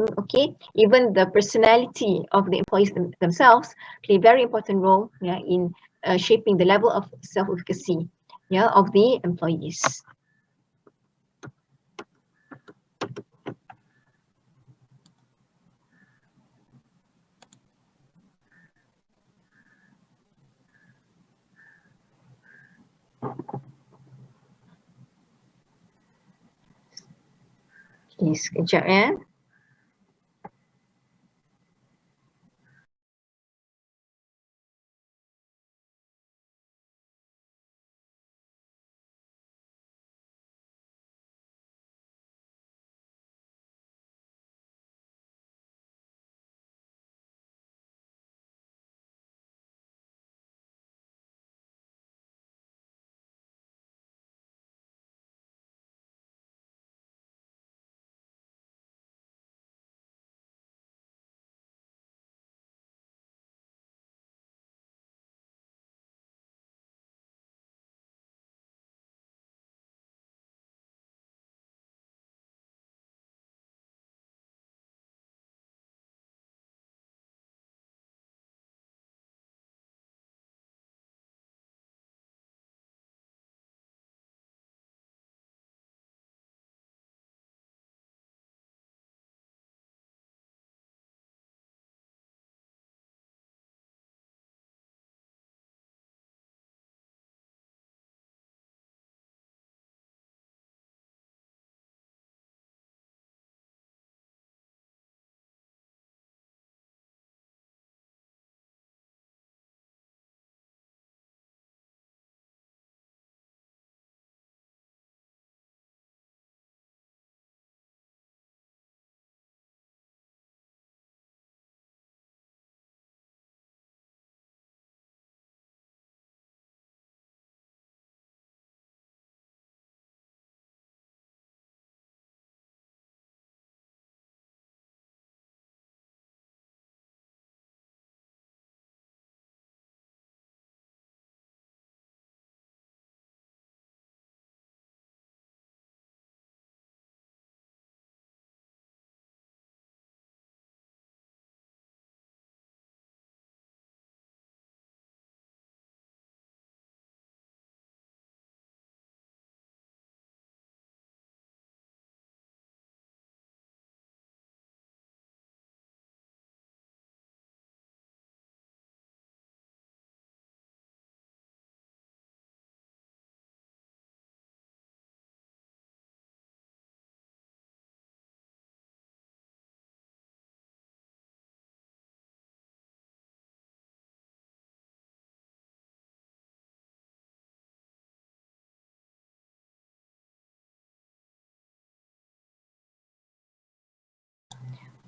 Okay, even the personality of the employees themselves play a very important role, yeah, in shaping the level of self-efficacy, yeah, of the employees. Okay, sekejap ya.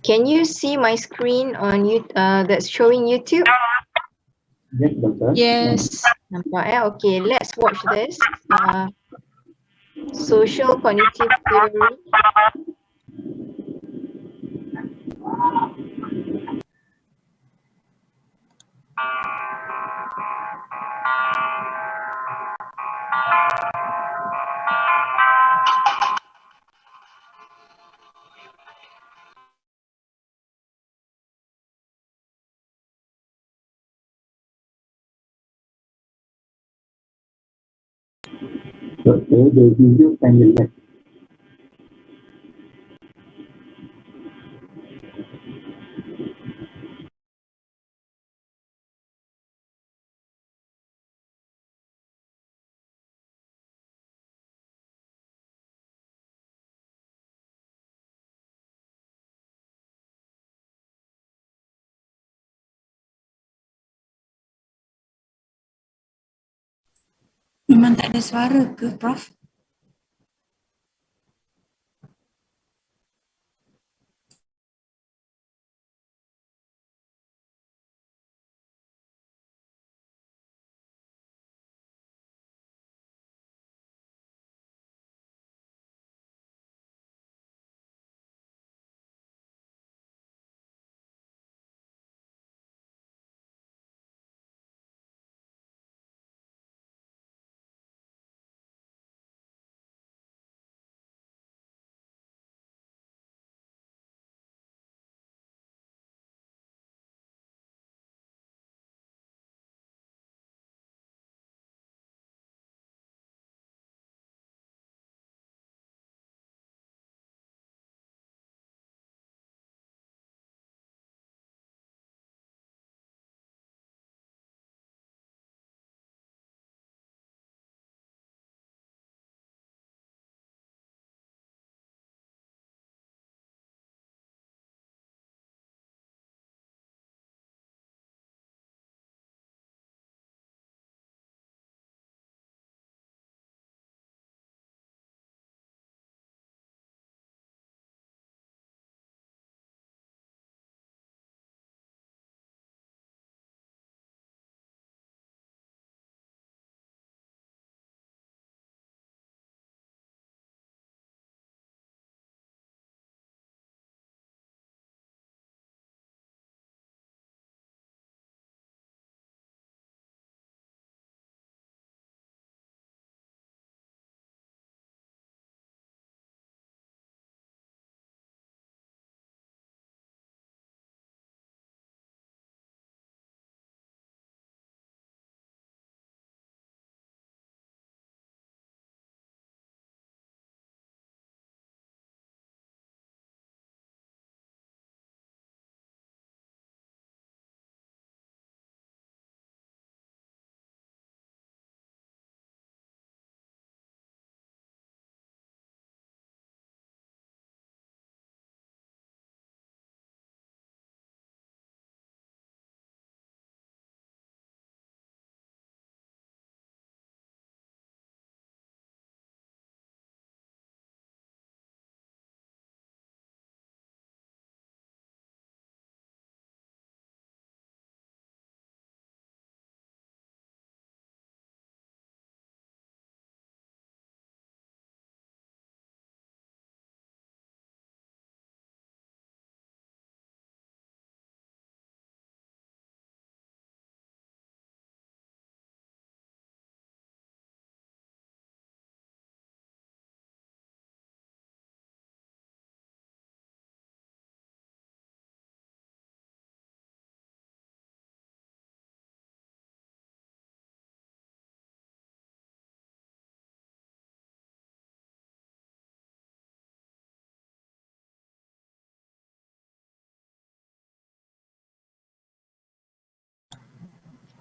Can you see my screen on you that's showing YouTube? Yes, doctor. Yes. Nampak ya? Okay, let's watch this. Social cognitive theory. Doktor, the video can relax. Memang tak ada suara ke, Prof?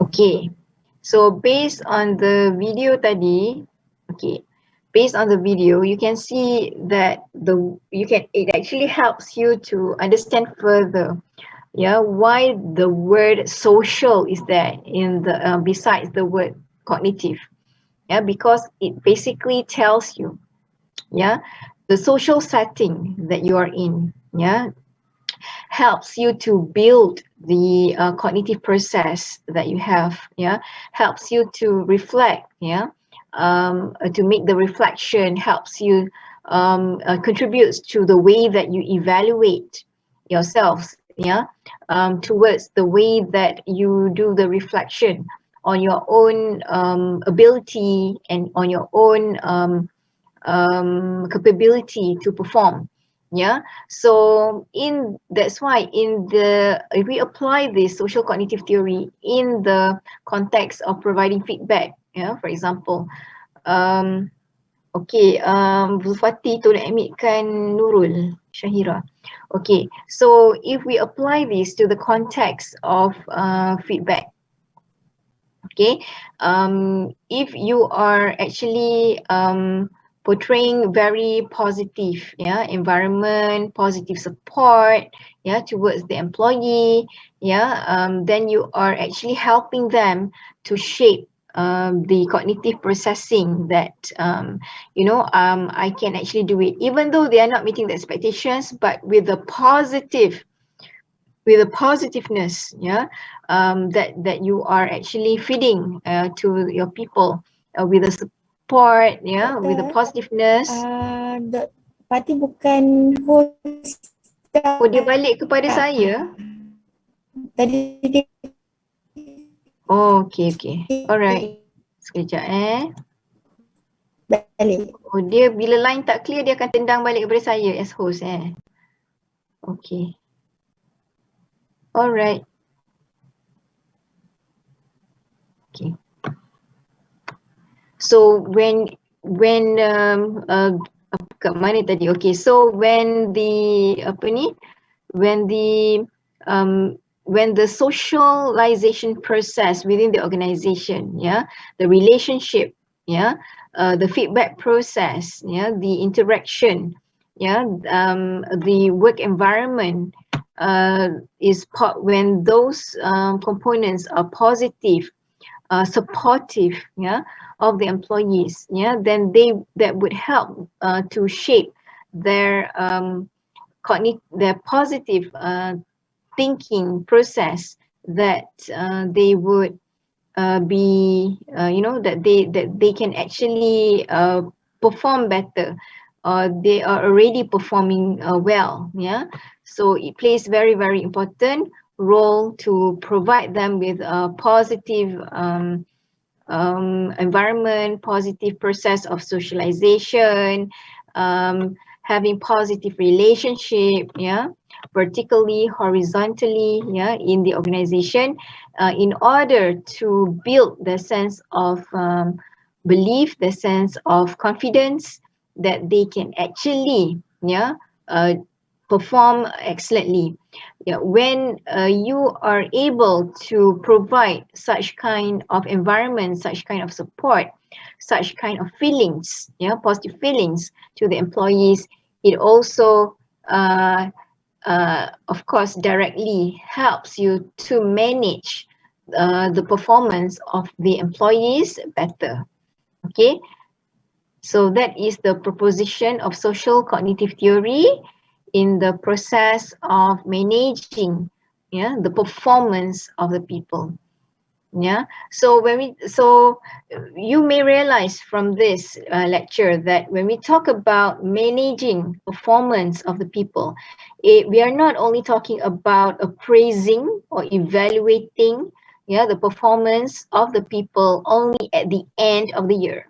Okay, so based on the video tadi, okay, based on the video, you can see that it actually helps you to understand further, yeah, why the word social is there in the besides the word cognitive, yeah, because it basically tells you, yeah, the social setting that you are in, yeah, helps you to build the cognitive process that you have, yeah, helps you to reflect, yeah, to make the reflection, helps you contributes to the way that you evaluate yourselves, yeah, towards the way that you do the reflection on your own ability and on your own capability to perform, yeah. So that's why if we apply this social cognitive theory in the context of providing feedback, yeah, for example, okay, Zulfati tolong admitkan Nurul Syahira. Okay, so if we apply this to the context of feedback, okay, if you are actually portraying very positive, yeah, environment, positive support, yeah, towards the employee, yeah, then you are actually helping them to shape the cognitive processing that I can actually do it even though they are not meeting the expectations, but with the positiveness, yeah, that you are actually feeding to your people with the support, yeah, with the Doktor, positiveness. Pati bukan host. Oh, dia balik kepada saya. Tadi dia Oh, okay, alright, sekejap balik. Oh, dia bila line tak clear dia akan tendang balik kepada saya as host okay, alright, okay. So when kat mana tadi? Okay, so when the socialization process within the organization, yeah, the relationship, yeah, the feedback process, yeah, the interaction, yeah, the work environment is part when those components are positive, supportive, yeah, of the employees, yeah, then that would help to shape their their positive thinking process, that they would be that they can actually perform better, they are already performing well, yeah. So it plays very, very important role to provide them with a positive environment, positive process of socialization, having positive relationship, yeah, vertically, horizontally, yeah, in the organization, in order to build the sense of belief, the sense of confidence that they can actually, yeah, perform excellently. Yeah, when you are able to provide such kind of environment, such kind of support, such kind of feelings, yeah, positive feelings to the employees, it also of course directly helps you to manage the performance of the employees better. Okay, so that is the proposition of social cognitive theory in the process of managing, yeah, the performance of the people. Yeah, so you may realize from this lecture that when we talk about managing performance of the people, we are not only talking about appraising or evaluating, yeah, the performance of the people only at the end of the year.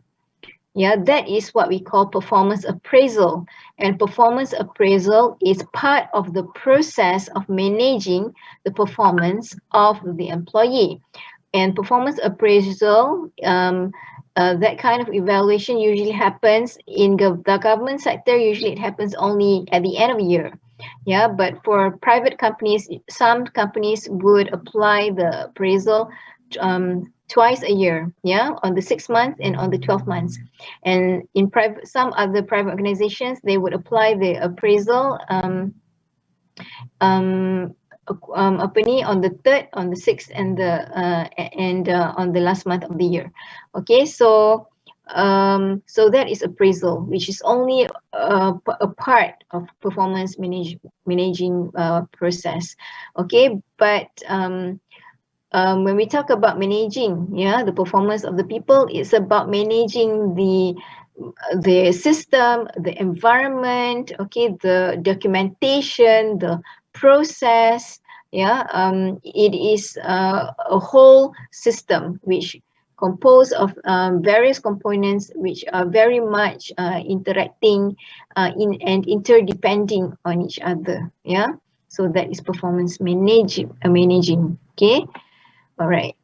Yeah, that is what we call performance appraisal. And performance appraisal is part of the process of managing the performance of the employee. And performance appraisal, that kind of evaluation usually happens in the government sector. Usually it happens only at the end of the year. Yeah, but for private companies, some companies would apply the appraisal twice a year, yeah, on the 6 months and on the 12 months. And in private, some other private organizations, they would apply the appraisal apa ni, on the 3rd, on the 6th, and on the last month of the year. Okay, so that is appraisal, which is only a part of performance managing process. Okay, but when we talk about managing, yeah, the performance of the people, it's about managing the system, the environment, okay, the documentation, the process, yeah. It is a whole system which composed of various components which are very much interacting in and interdepending on each other, yeah. So that is performance managing, okay. All right.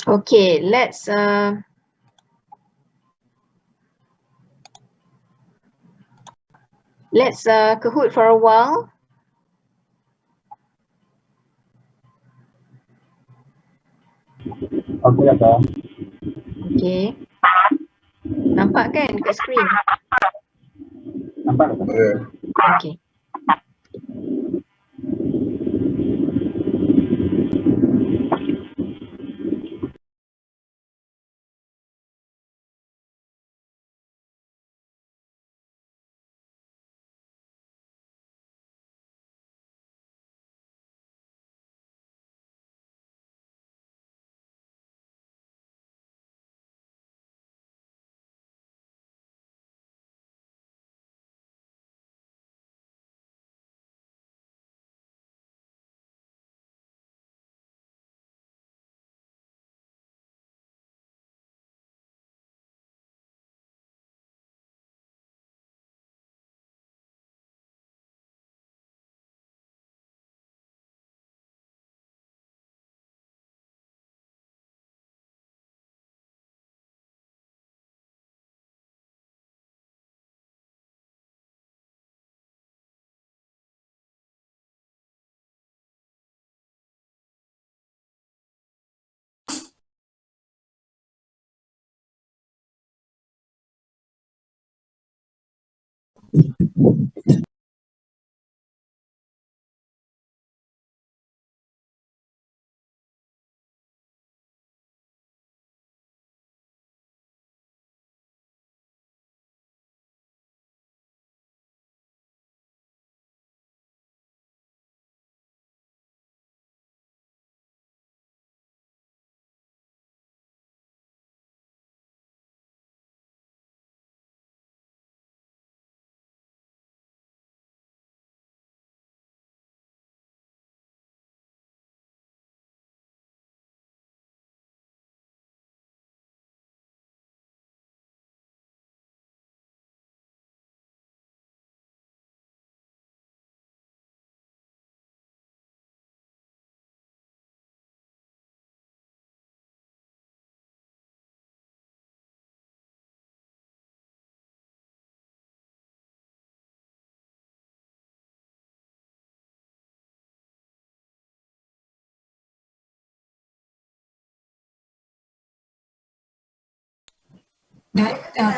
Okay, let's Kahoot for a while. Okay lah, Kak. Okay. Nampak kan dekat screen? Nampak tak? Okay.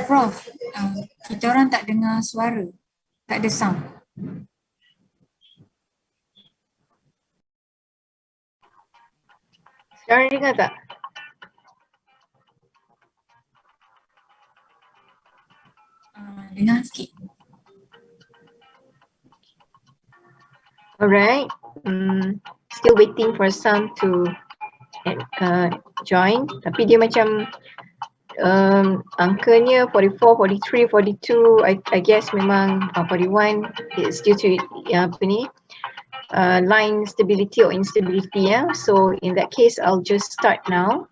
Prof, kita orang tak dengar suara. Tak ada sound. Sekarang dengar tak? Dengar sikit. Alright. Still waiting for some to join. Tapi dia macam angkanya 44, 43, 42. I guess memang 41 is due to apa ni line stability or instability. Yeah. So in that case, I'll just start now.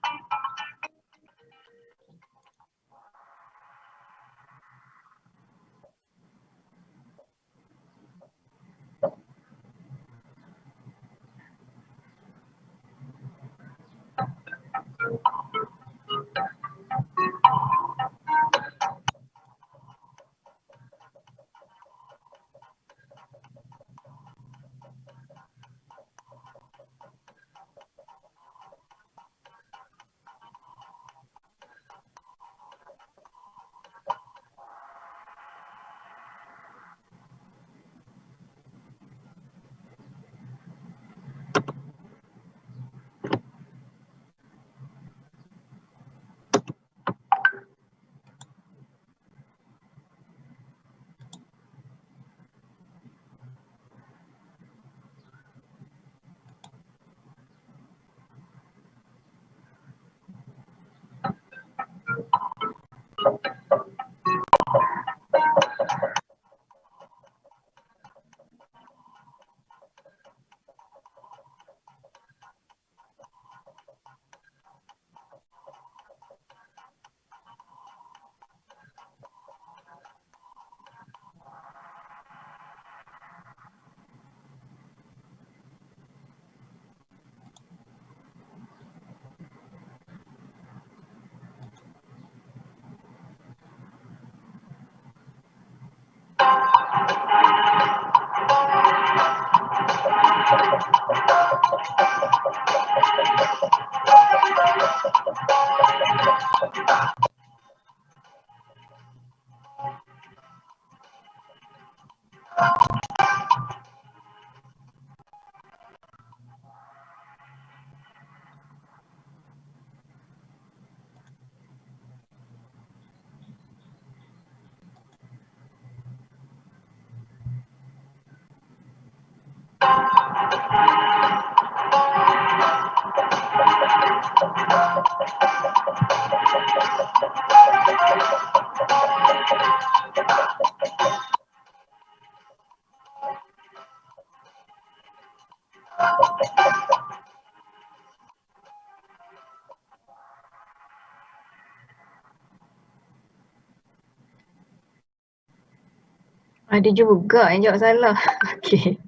Ada juga yang jawab salah. Okay.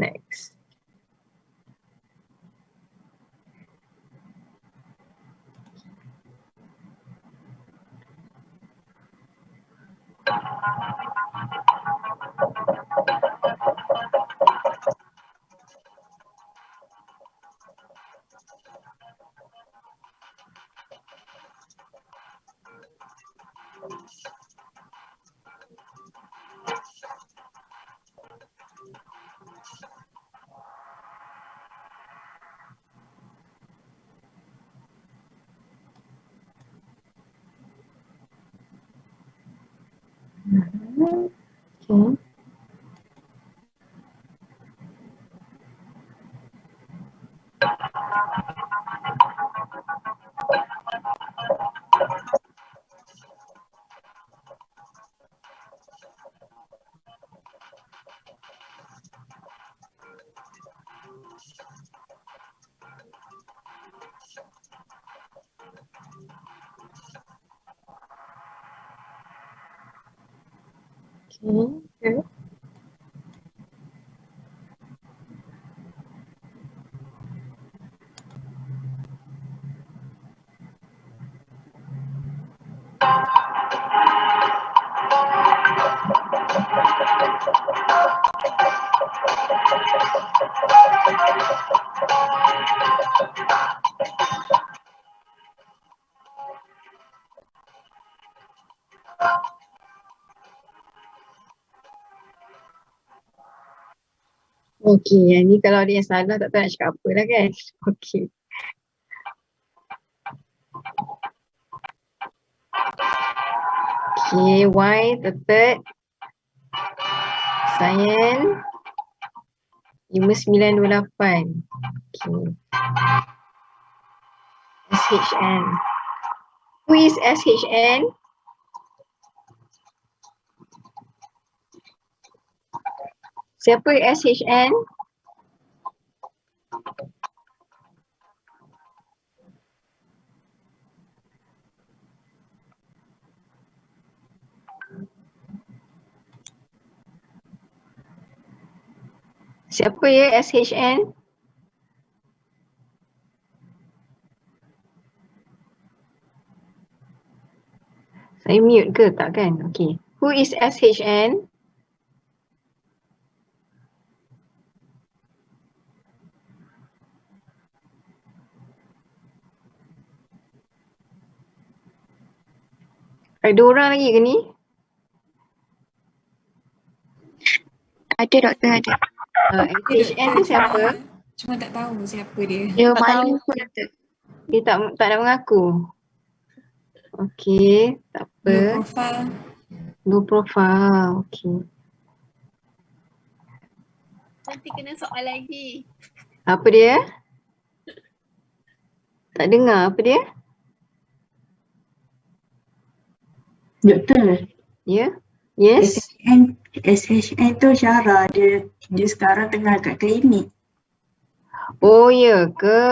Next. Okay. Okay. Okey, yang ni kalau ada yang salah tak tahu nak cakap apa lah kan. Okey. Okay, Y the third. Sains 5928. Okay. SHN. Who is SHN? Siapa SHN? Siapa ya SHN? Saya mute ke tak kan? Okay. Who is SHN? Ada orang lagi ke ni? Ada doktor ada. SHN tu siapa? Cuma tak tahu siapa dia. Dia Tak malu pun doktor. Dia tak nak mengaku. Okay, tak Low apa. profile. Low profile. Okay. Nanti kena soal lagi. Apa dia? Tak dengar apa dia? Doktor, Ya? Yes? SHN tu Syara, dia sekarang tengah kat klinik. Oh ya ke?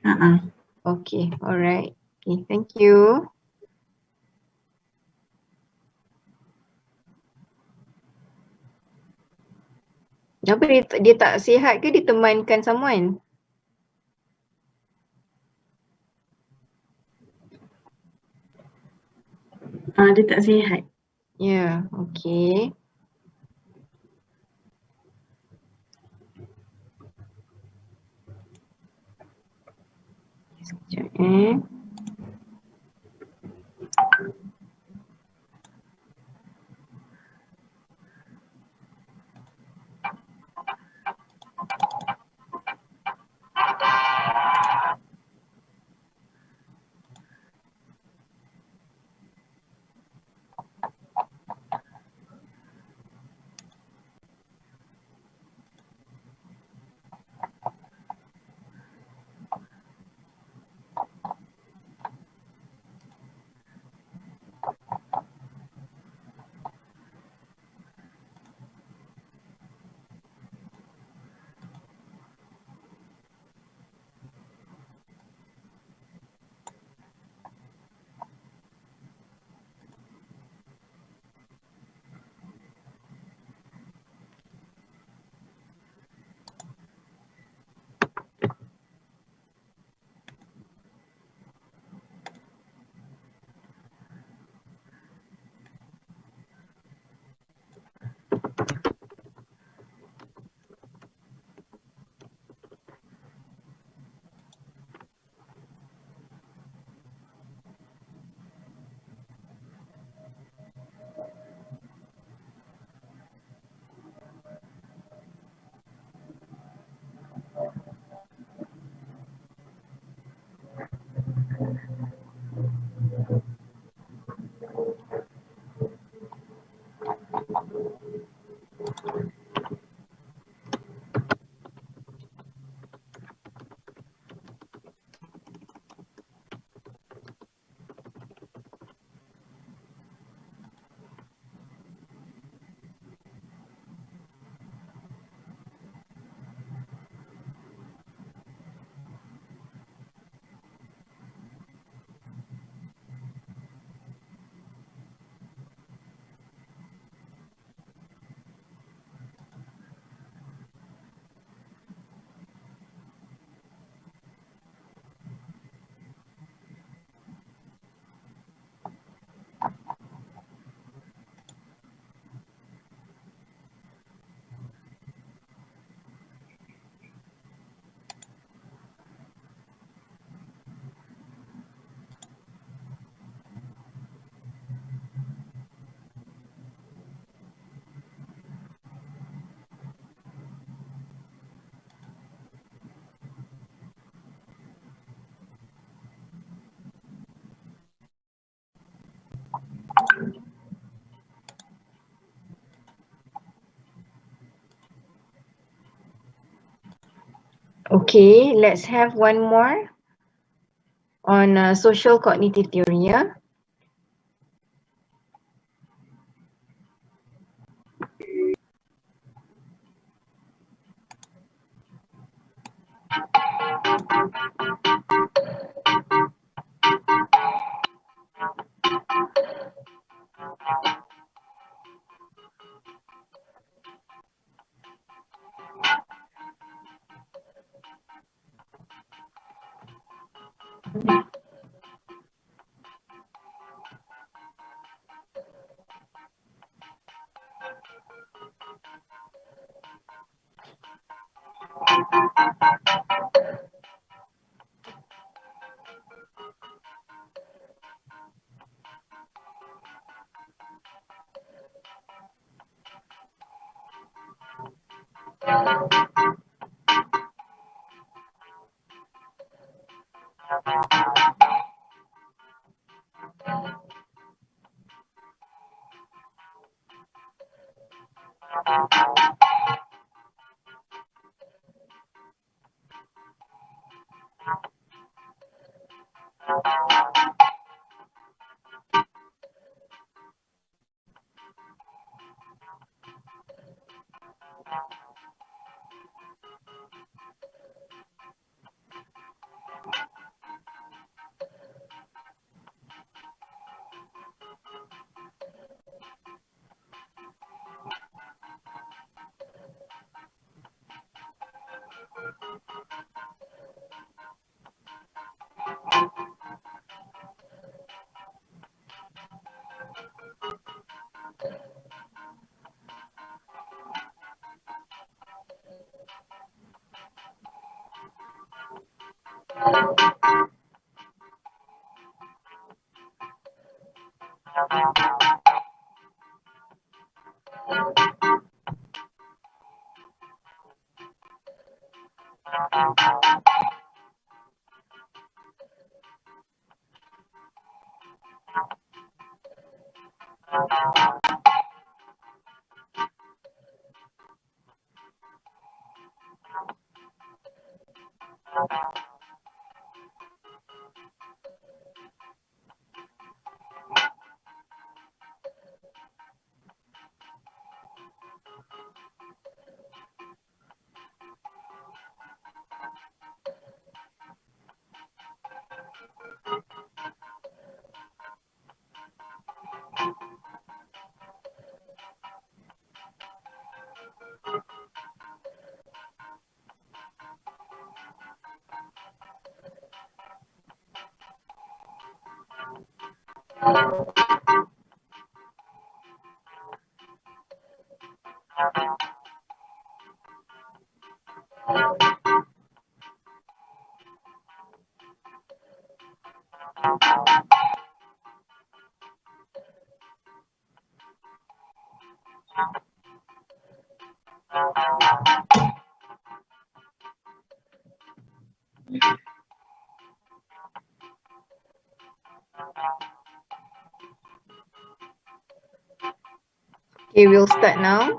Ha. Okay, alright. Okay, thank you. Kenapa dia tak sihat ke ditemankan someone? Dia tak sihat. Ya, okay. Sekejap Okay, let's have one more on social cognitive theory. Yeah. Okay, we'll start now.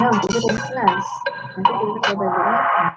Ya, kita dah kelas. Nanti kita belajar.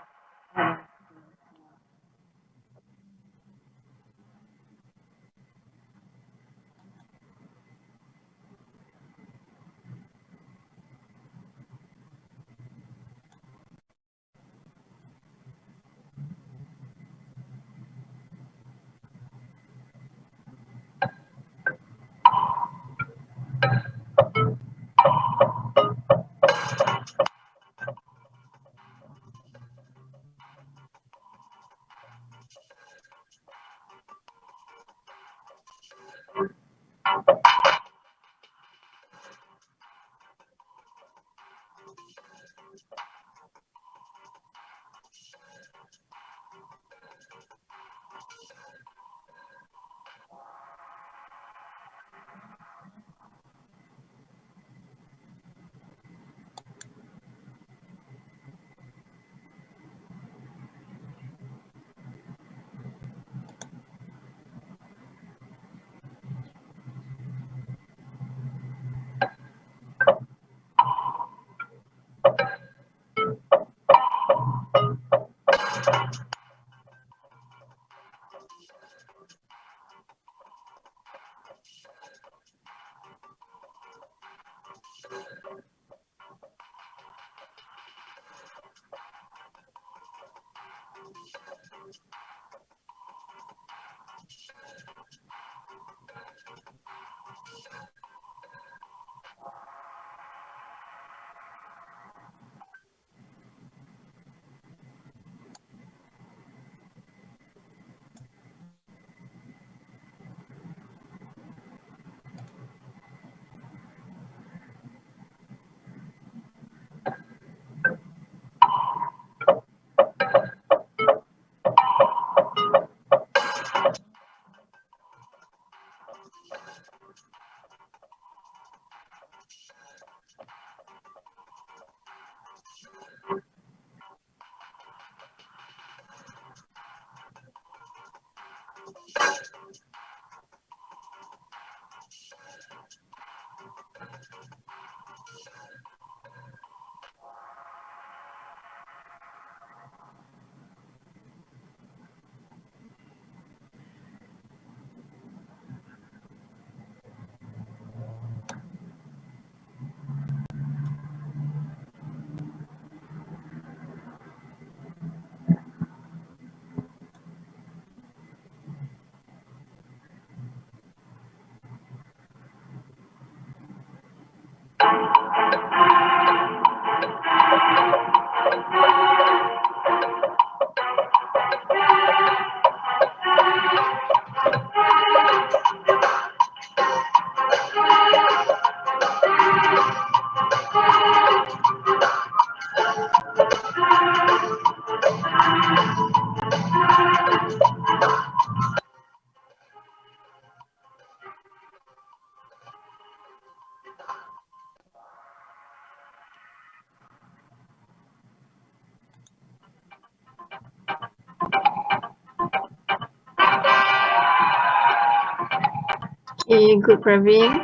Okay, good Praveen.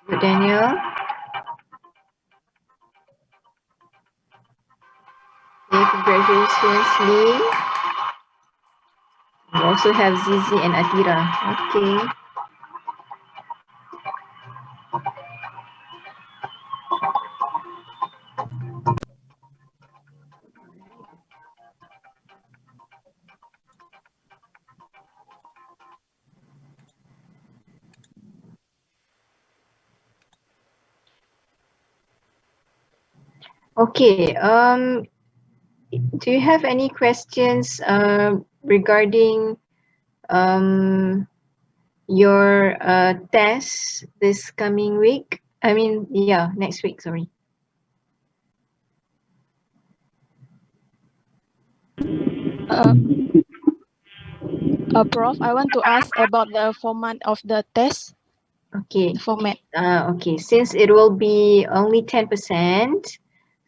Good Daniel. Okay, congratulations Lee. We also have Zizi and Atira. Okay. Okay, do you have any questions regarding your test this coming week? I mean, yeah, next week, sorry. Prof, I want to ask about the format of the test. Okay. The format. Okay, since it will be only 10%,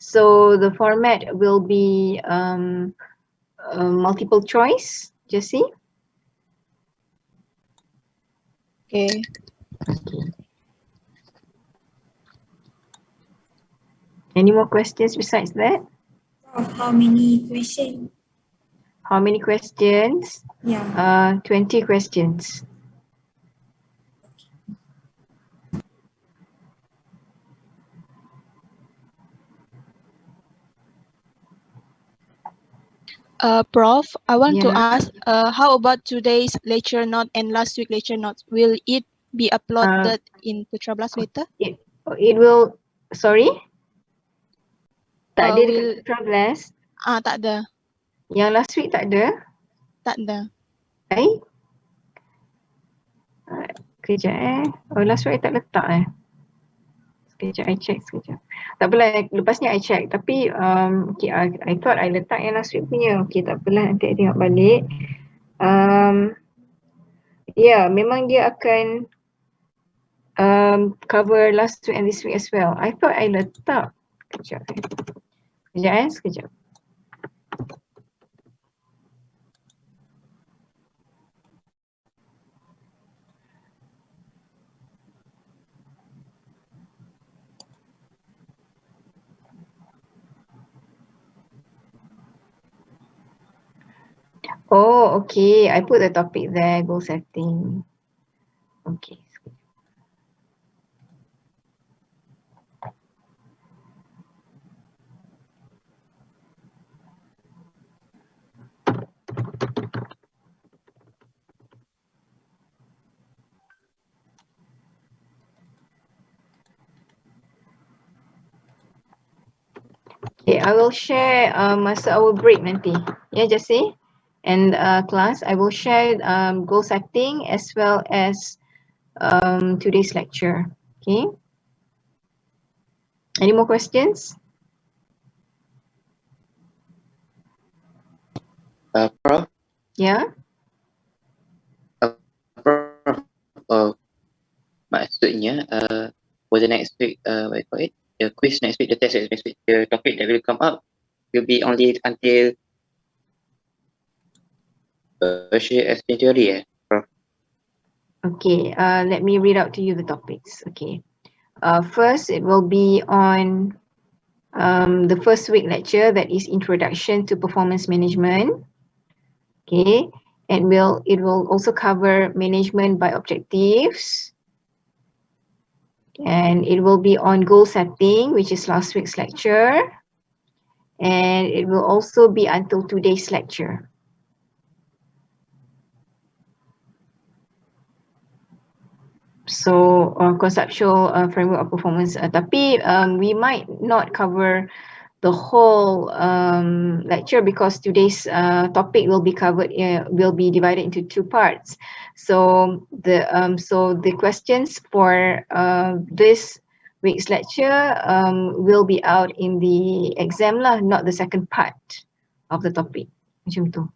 so the format will be multiple choice, Jessie. Okay. Okay. Any more questions besides that? Prof, how many questions? How many questions? Yeah. 20 questions. Prof, I want to Yeah. ask, how about today's lecture note and last week lecture notes? Will it be uploaded in Putra Blast later? It will, sorry? Tak ada dekat Will, Putra Blast. tak ada. Yang last week tak ada. Tak ada. Kejap Oh, last week I tak letak Sekejap, I check sekejap. Tak apalah, lepas ni I check. Tapi, okay, I thought I letak yang last week punya. Okay, tak apalah, nanti I tengok balik. Yeah, memang dia akan cover last week and this week as well. I thought I letak. Sekejap. Sekejap. Oh, okay. I put the topic there, goal setting. Okay. I will share masa our break nanti. Ya, Jessie and class. I will share goal setting as well as today's lecture. Okay. Any more questions? Prof, Yeah. Prof, maksudnya for the next week, what you call it? The quiz next week, the test next week, the topic that will come up will be only until tertiary and theory, Prof. Okay. Let me read out to you the topics. Okay. First, it will be on the first week lecture, that is Introduction to Performance Management. Okay, and it will also cover management by objectives, and it will be on goal setting, which is last week's lecture, and it will also be until today's lecture. So conceptual framework of performance, tapi we might not cover the whole lecture because today's topic will be covered, will be divided into two parts. So the questions for this week's lecture will be out in the exam lah, not the second part of the topic. Macam tu.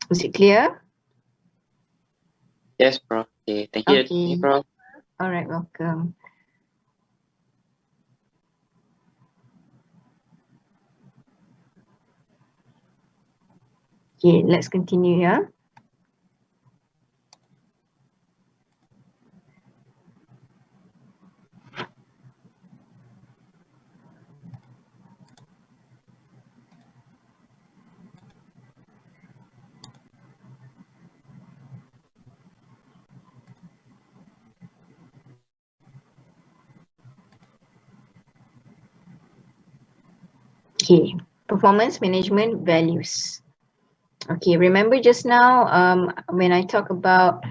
Is it clear? Yes, Prof. Okay, thank you. Okay. Thank you, Prof. All right, welcome. Okay, let's continue, yeah. Okay, performance management values. Okay, remember just now when I talk about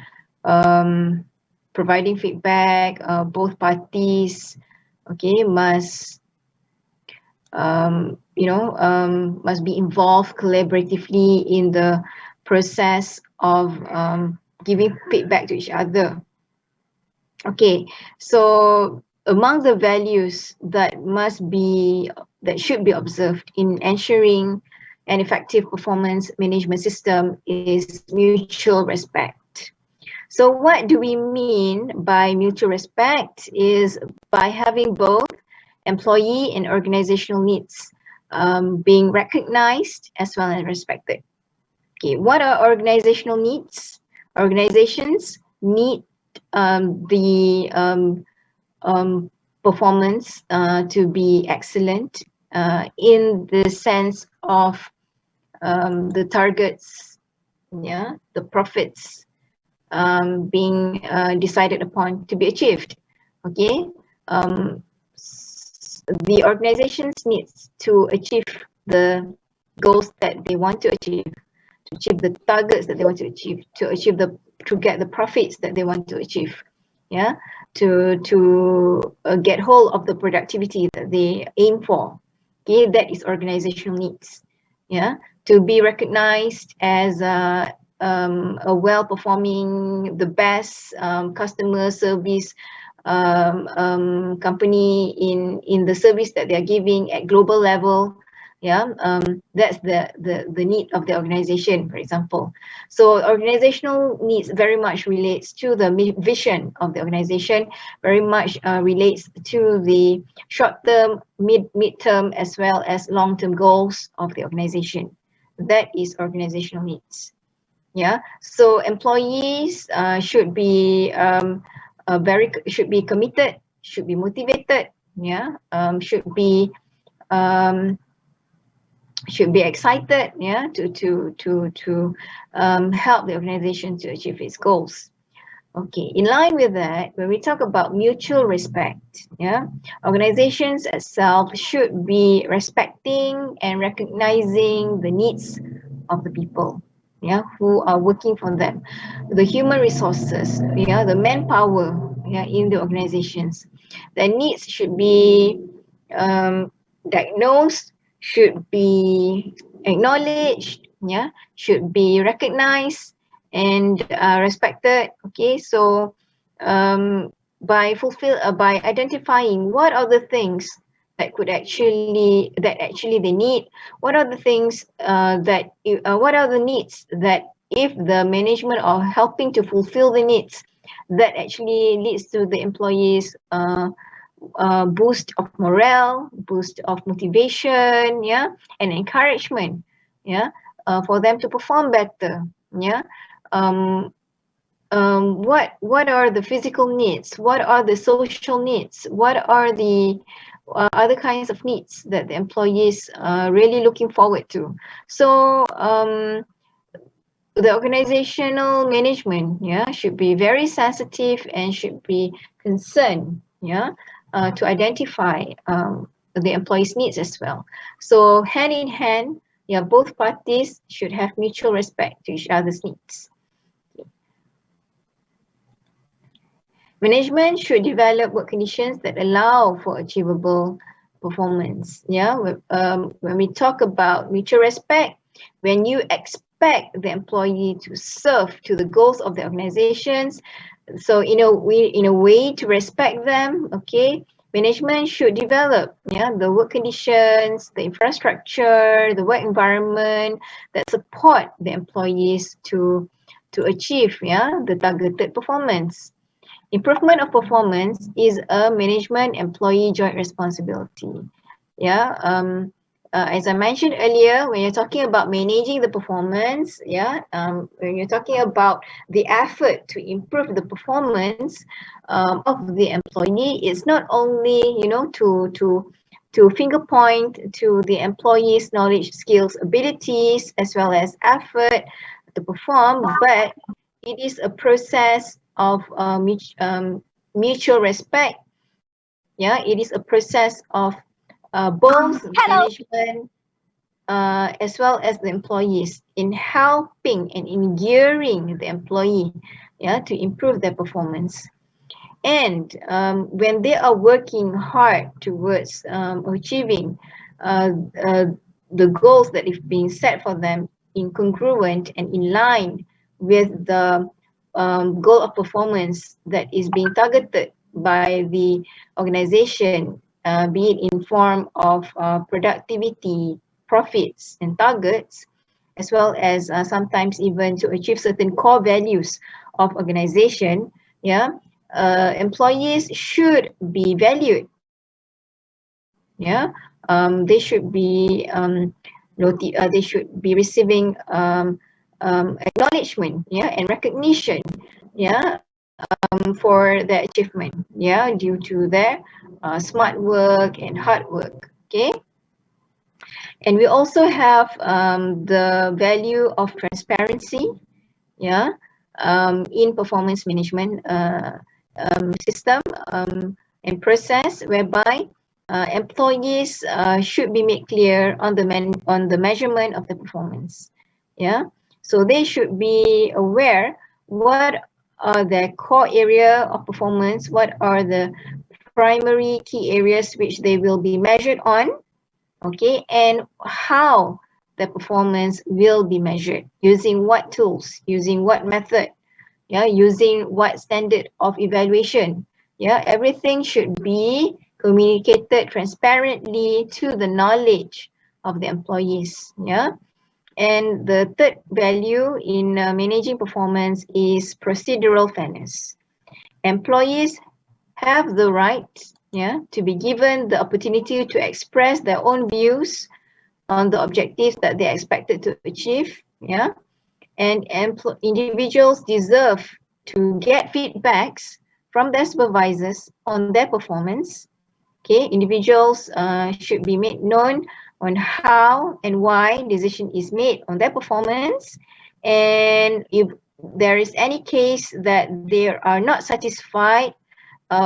providing feedback, both parties, okay, must must be involved collaboratively in the process of giving feedback to each other. Okay, so among the values that should be observed in ensuring an effective performance management system is mutual respect. So what do we mean by mutual respect is by having both employee and organizational needs being recognized as well as respected. Okay, what are organizational needs? Organizations need the performance to be excellent in the sense of the targets, yeah, the profits being decided upon to be achieved. Okay, the organizations needs to achieve the goals that they want to achieve the targets that they want to achieve, to get the profits that they want to achieve, yeah, to get hold of the productivity that they aim for. Okay, that is organizational needs, yeah, to be recognized as a well-performing, the best customer service company in the service that they are giving at global level. Yeah, that's the need of the organization, for example. So organizational needs very much relates to the vision of the organization, very much relates to the short-term, mid-term, as well as long-term goals of the organization. That is organizational needs. Yeah, so employees should be committed, should be motivated, yeah, should be excited, yeah, to help the organization to achieve its goals. Okay, in line with that, when we talk about mutual respect, yeah, organizations itself should be respecting and recognizing the needs of the people, yeah, who are working for them, the human resources, yeah, the manpower, yeah, in the organizations. Their needs should be diagnosed, should be acknowledged, yeah, should be recognized and respected. Okay, so by identifying what are the things that actually they need, what are the things what are the needs that if the management are helping to fulfill the needs, that actually leads to the employees boost of morale, boost of motivation, yeah, and encouragement, yeah, for them to perform better, yeah. What are the physical needs? What are the social needs? What are the other kinds of needs that the employees are really looking forward to? So the organizational management, yeah, should be very sensitive and should be concerned, yeah, to identify the employees' needs as well. So hand in hand, yeah, both parties should have mutual respect to each other's needs. Management should develop work conditions that allow for achievable performance. Yeah, when we talk about mutual respect, when you expect the employee to serve to the goals of the organizations, so in a way to respect them, okay, management should develop, yeah, the work conditions, the infrastructure, the work environment that support the employees to achieve, yeah, the targeted performance. Improvement of performance is a management employee joint responsibility. Yeah. As I mentioned earlier, when you're talking about managing the performance, yeah, when you're talking about the effort to improve the performance of the employee, it's not only, you know, to finger point to the employee's knowledge, skills, abilities, as well as effort to perform, but it is a process of mutual respect. Yeah, it is a process of both management as well as the employees in helping and in gearing the employee, yeah, to improve their performance. And when they are working hard towards achieving the goals that have been set for them in congruent and in line with the goal of performance that is being targeted by the organization, be it in form of productivity, profits and targets, as well as sometimes even to achieve certain core values of organization, yeah, employees should be valued. Yeah, they should be they should be receiving acknowledgement, yeah, and recognition, yeah, for their achievement, yeah, due to their smart work and hard work. Okay. And we also have the value of transparency, yeah, in performance management system and process, whereby employees should be made clear on the measurement of the performance. Yeah, so they should be aware what are their core area of performance, what are the primary key areas which they will be measured on, okay, and how the performance will be measured, using what tools, using what method, yeah, using what standard of evaluation. Yeah, everything should be communicated transparently to the knowledge of the employees. Yeah. And the third value in managing performance is procedural fairness. Employees have the right, yeah, to be given the opportunity to express their own views on the objectives that they're expected to achieve. Yeah. And individuals deserve to get feedbacks from their supervisors on their performance. Okay, individuals should be made known on how and why decision is made on their performance, and if there is any case that they are not satisfied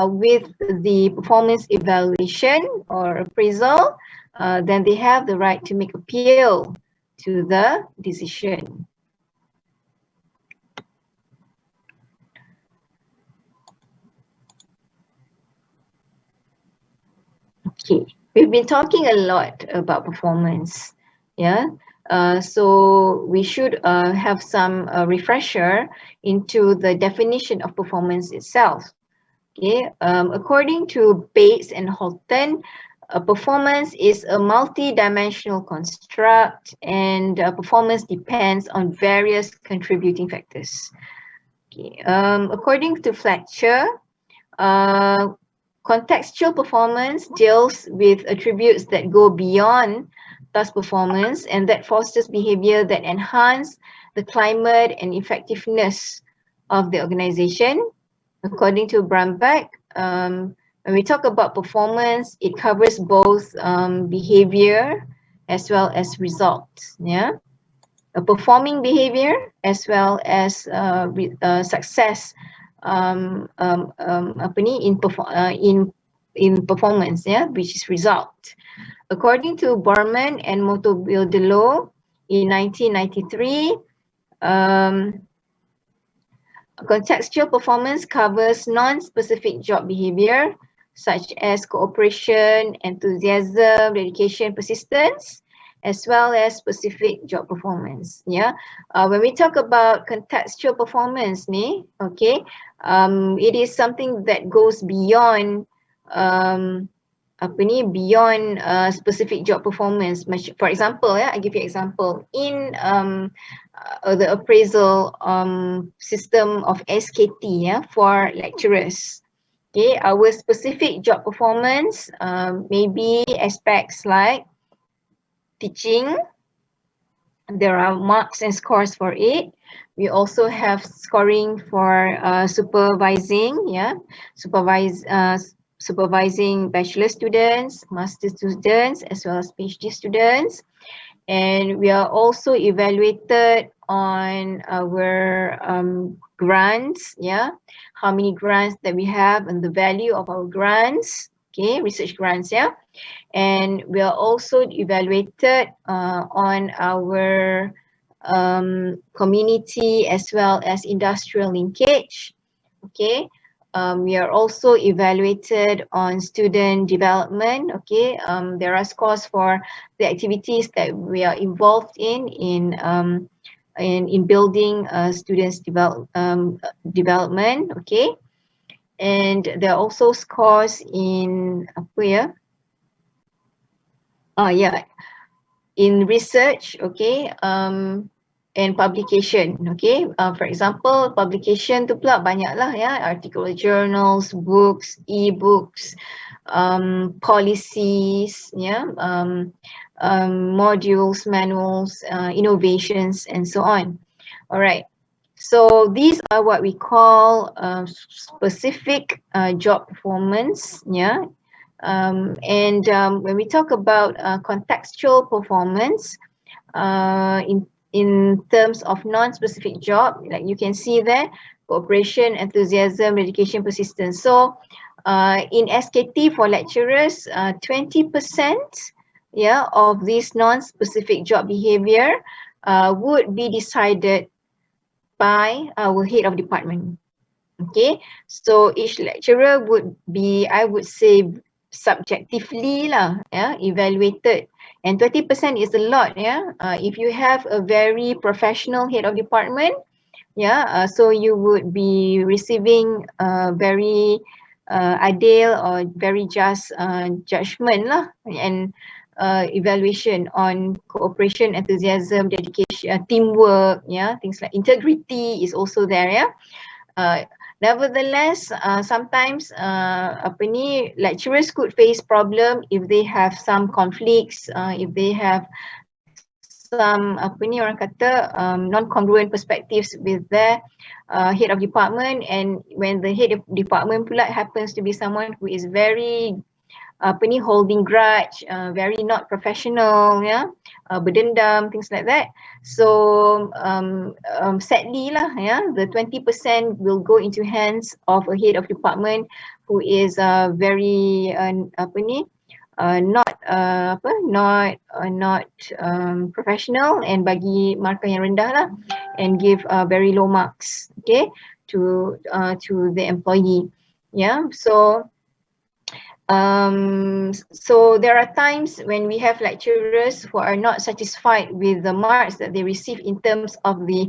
with the performance evaluation or appraisal, then they have the right to make appeal to the decision. Okay, we've been talking a lot about performance, yeah. So we should have some refresher into the definition of performance itself. Okay, according to Bates and Holton, performance is a multi-dimensional construct, and performance depends on various contributing factors. Okay, according to Fletcher, contextual performance deals with attributes that go beyond task performance and that fosters behavior that enhance the climate and effectiveness of the organization. According to Brumback, when we talk about performance, it covers both behavior as well as results. Yeah, a performing behavior as well as success. Apa ni in performance, yeah, which is result. According to Borman and Motobiodelo in 1993, contextual performance covers non-specific job behavior such as cooperation, enthusiasm, dedication, persistence, as well as specific job performance. Yeah, when we talk about contextual performance, ni, okay, it is something that goes beyond beyond specific job performance. For example, I give you example in the appraisal system of SKT, for lecturers. Okay, our specific job performance maybe aspects like teaching. There are marks and scores for it. We also have scoring for supervising, supervising bachelor students, master students, as well as PhD students. And we are also evaluated on our grants, how many grants that we have and the value of our grants, okay, research grants, and we are also evaluated on our community as well as industrial linkage, okay. We are also evaluated on student development, okay. There are scores for the activities that we are involved in building students' development, okay. And there are also scores in in research, okay, and publication, okay. For example, publication tu pula banyak lah, article journals, books, e-books, policies, modules, manuals, innovations, and so on. All right. So these are what we call specific job performance, and when we talk about contextual performance, in terms of non-specific job, like you can see there, cooperation, enthusiasm, dedication, persistence. So in SKT for lecturers, 20% of this non-specific job behavior would be decided by our head of department. Okay, so each lecturer would be, I would say, subjectively evaluated, and 20% is a lot. If you have a very professional head of department, so you would be receiving very adil or very just judgment and evaluation on cooperation, enthusiasm, dedication, teamwork, things like integrity is also there. Nevertheless, sometimes lecturers could face problem if they have some conflicts, if they have some non-congruent perspectives with their head of department, and when the head of department pula happens to be someone who is very holding grudge, very not professional, berdendam, things like that. So sadly the 20% will go into hands of a head of department who is very not professional and bagi markah yang rendah and give very low marks, okay, to the employee. So So there are times when we have lecturers who are not satisfied with the marks that they receive in terms of the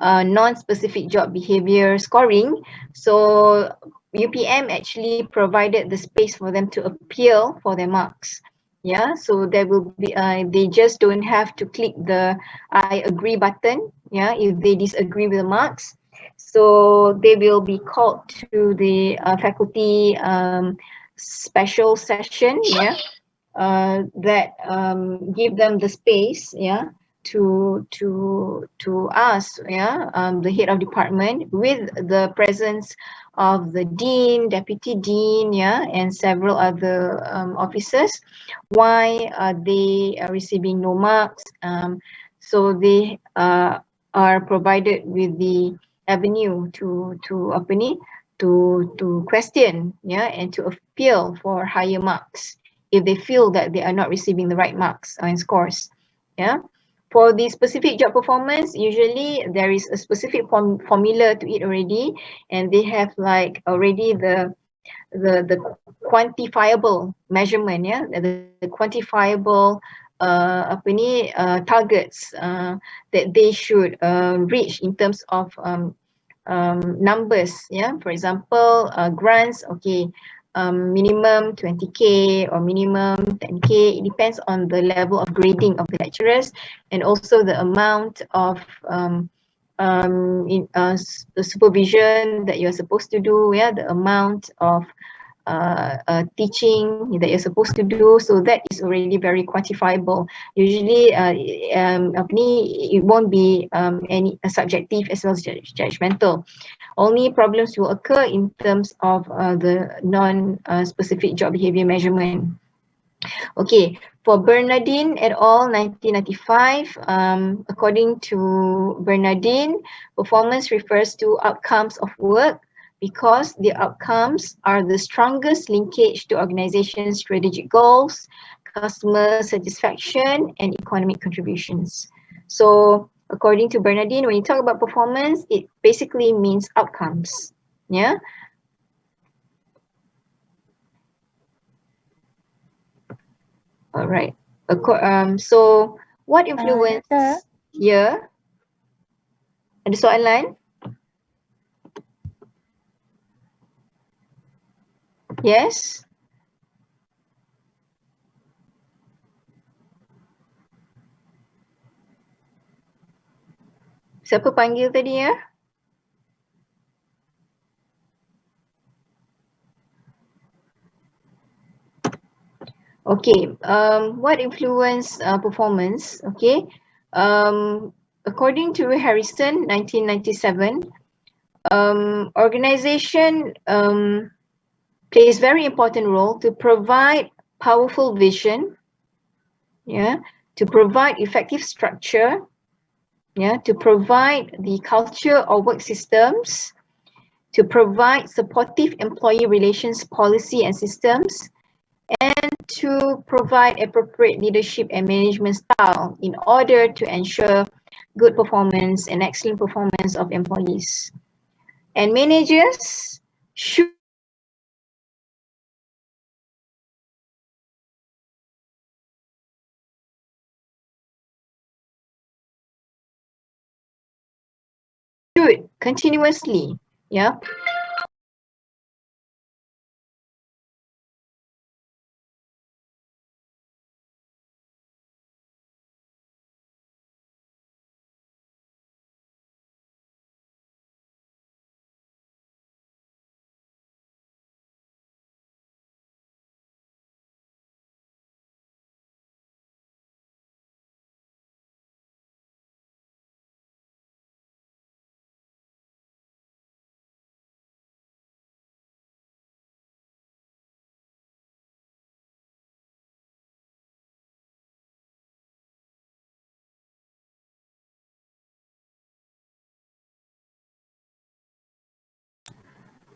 non-specific job behavior scoring. So UPM actually provided the space for them to appeal for their marks. Yeah, so there will be they just don't have to click the I agree button, yeah, if they disagree with the marks. So they will be called to the faculty special session, yeah, that give them the space, yeah, to ask, yeah, the head of department with the presence of the dean, deputy dean, yeah, and several other officers, why they are receiving no marks. So they are provided with the avenue to apa ni, to question, yeah, and to appeal for higher marks if they feel that they are not receiving the right marks and scores. Yeah. For the specific job performance, usually there is a specific formula to it already, and they have like already the quantifiable measurement, yeah, the quantifiable apa ni targets that they should reach in terms of numbers, yeah. For example, grants, okay, minimum 20k or minimum 10k. It depends on the level of grading of the lecturers, and also the amount of the supervision that you're supposed to do, yeah, the amount of teaching that you're supposed to do. So that is already very quantifiable. Usually it won't be any subjective as well as judgmental. Only problems will occur in terms of the non-specific job behavior measurement. Okay, for Bernardine et al. 1995, according to Bernardine, performance refers to outcomes of work because the outcomes are the strongest linkage to organization's strategic goals, customer satisfaction, and economic contributions. So according to Bernardine, when you talk about performance, it basically means outcomes. Yeah. All right. So what influence? Yeah. Ada soalan? Yes. Siapa panggil tadi ya? Okay, what influence performance? Okay, according to Harrison, 1997, organization plays very important role to provide powerful vision, yeah, to provide effective structure, yeah, to provide the culture or work systems, to provide supportive employee relations policy and systems, and to provide appropriate leadership and management style in order to ensure good performance and excellent performance of employees. And managers should continuously, yeah,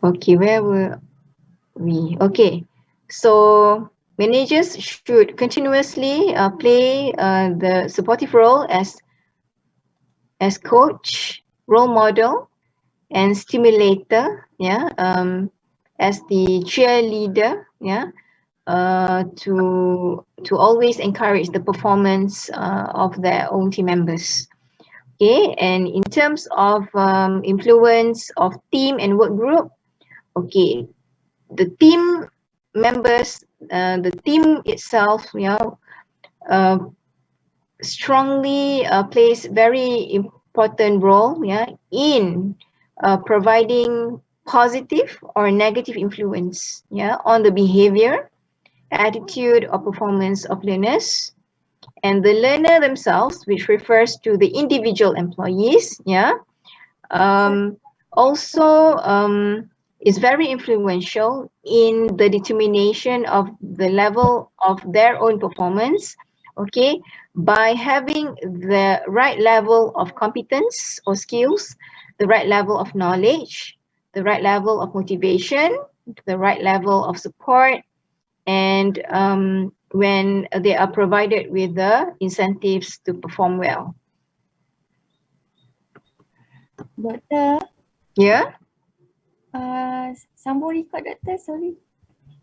okay, where were we? Okay, so managers should continuously play the supportive role as coach, role model, and stimulator, yeah, as the cheerleader, yeah, to always encourage the performance of their own team members. Okay, and in terms of influence of team and work group, okay, the team members, the team itself, strongly plays very important role, in providing positive or negative influence, on the behavior, attitude, or performance of learners. And the learner themselves, which refers to the individual employees, also is very influential in the determination of the level of their own performance, okay, by having the right level of competence or skills, the right level of knowledge, the right level of motivation, the right level of support, and when they are provided with the incentives to perform well. Doktor, Yeah? sambung record doktor, sorry.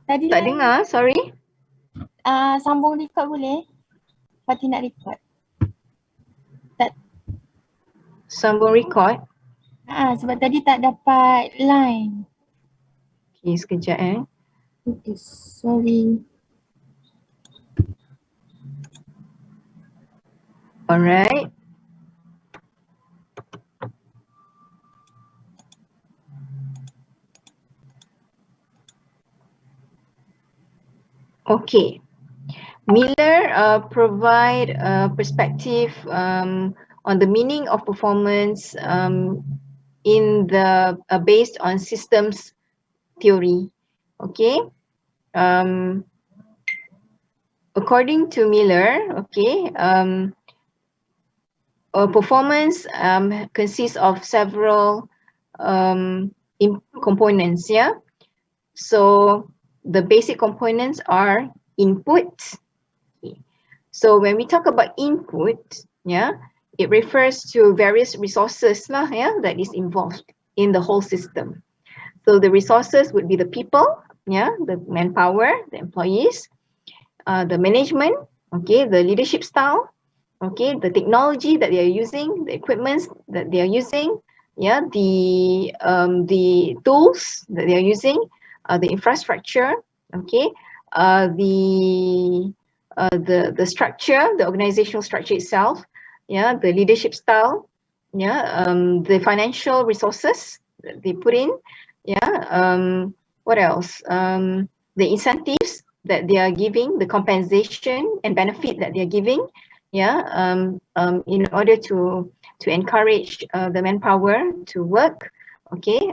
Tadi Tak dengar, sorry. Sambung record boleh? Fatih nak record. Sambung record. Sebab tadi tak dapat line. Okay, sekejap Okay, sorry. Alright. Okay. Miller provide a perspective on the meaning of performance in the based on systems theory. Okay. According to Miller, okay, performance consists of several components. So the basic components are input. So when we talk about input, it refers to various resources that is involved in the whole system. So the resources would be the people, the manpower, the employees, the management, okay, the leadership style, okay, the technology that they are using, the equipments that they are using, the tools that they are using, the infrastructure, okay, the structure, the organizational structure itself, the leadership style, the financial resources that they put in, what else? The incentives that they are giving, the compensation and benefit that they are giving, in order to encourage the manpower to work, okay.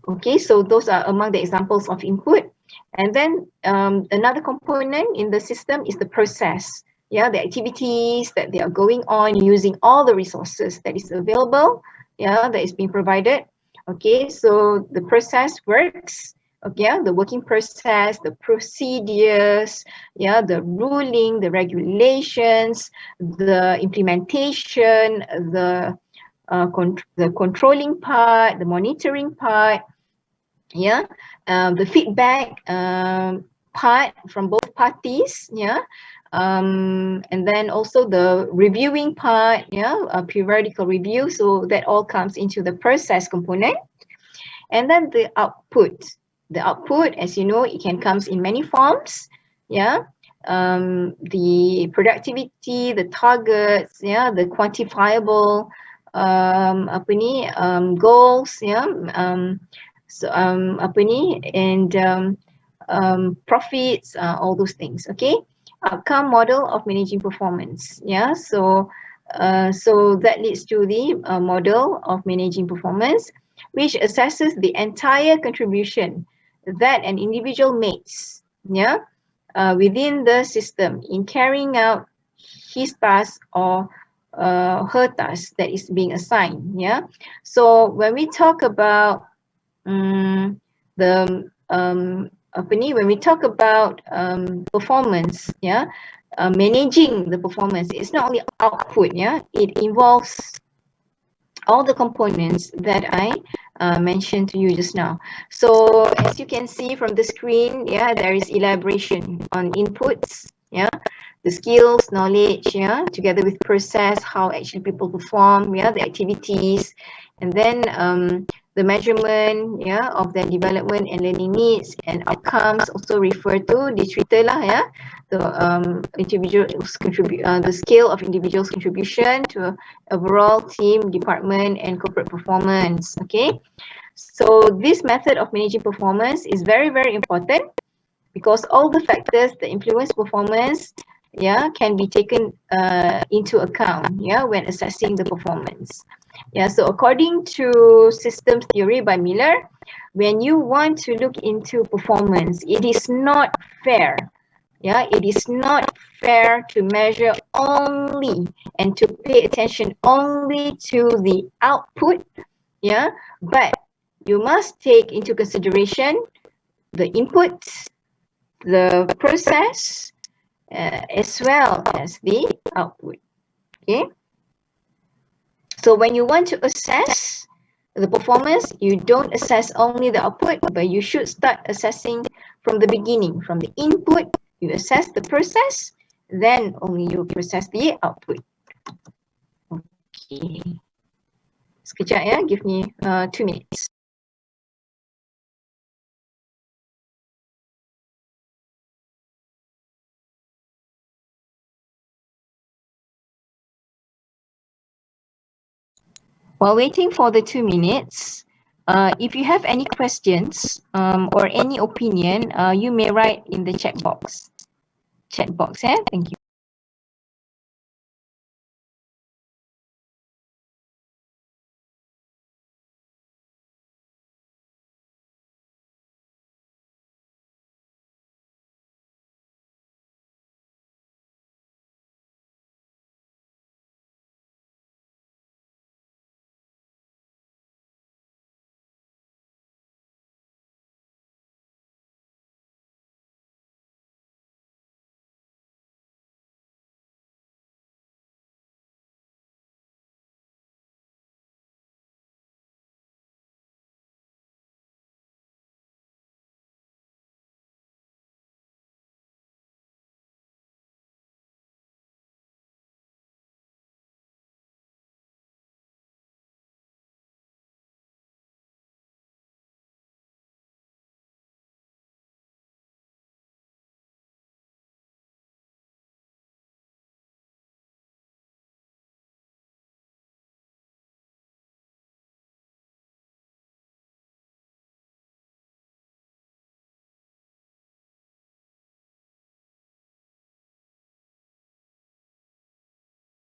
Okay, so those are among the examples of input. And then another component in the system is the process. The activities that they are going on using all the resources that is available, that is being provided. Okay, so the process works. Okay, the working process, the procedures, the ruling, the regulations, the implementation, the controlling part, the monitoring part, the feedback part from both parties, and then also the reviewing part, a periodical review. So that all comes into the process component. And then the output. The output, as you know, it can come in many forms. The productivity, the targets, the quantifiable goals, and profits, all those things. Okay, outcome model of managing performance. So that leads to the model of managing performance, which assesses the entire contribution that an individual makes within the system in carrying out his task or her task that is being assigned. So when we talk about when we talk about performance, managing the performance, it's not only output, it involves all the components that I mentioned to you just now. So as you can see from the screen, yeah, there is elaboration on inputs, yeah, the skills, knowledge, yeah, together with process, how actually people perform, yeah, the activities, and then the measurement, yeah, of their development and learning needs and outcomes also refer to literature lah, yeah, the individuals contribute, the scale of individuals' contribution to overall team, department, and corporate performance. Okay, so this method of managing performance is very, very important because all the factors that influence performance, yeah, can be taken into account, yeah, when assessing the performance. Yeah, so according to systems theory by Miller, when you want to look into performance, it is not fair. Yeah, it is not fair to measure only and to pay attention only to the output. Yeah, but you must take into consideration the inputs, the process, as well as the output. Okay. So when you want to assess the performance, you don't assess only the output, but you should start assessing from the beginning, from the input, you assess the process, then only you process the output. Okay. Sekejap ya, give me 2 minutes. While waiting for the 2 minutes, if you have any questions or any opinion, you may write in the chat box. Thank you.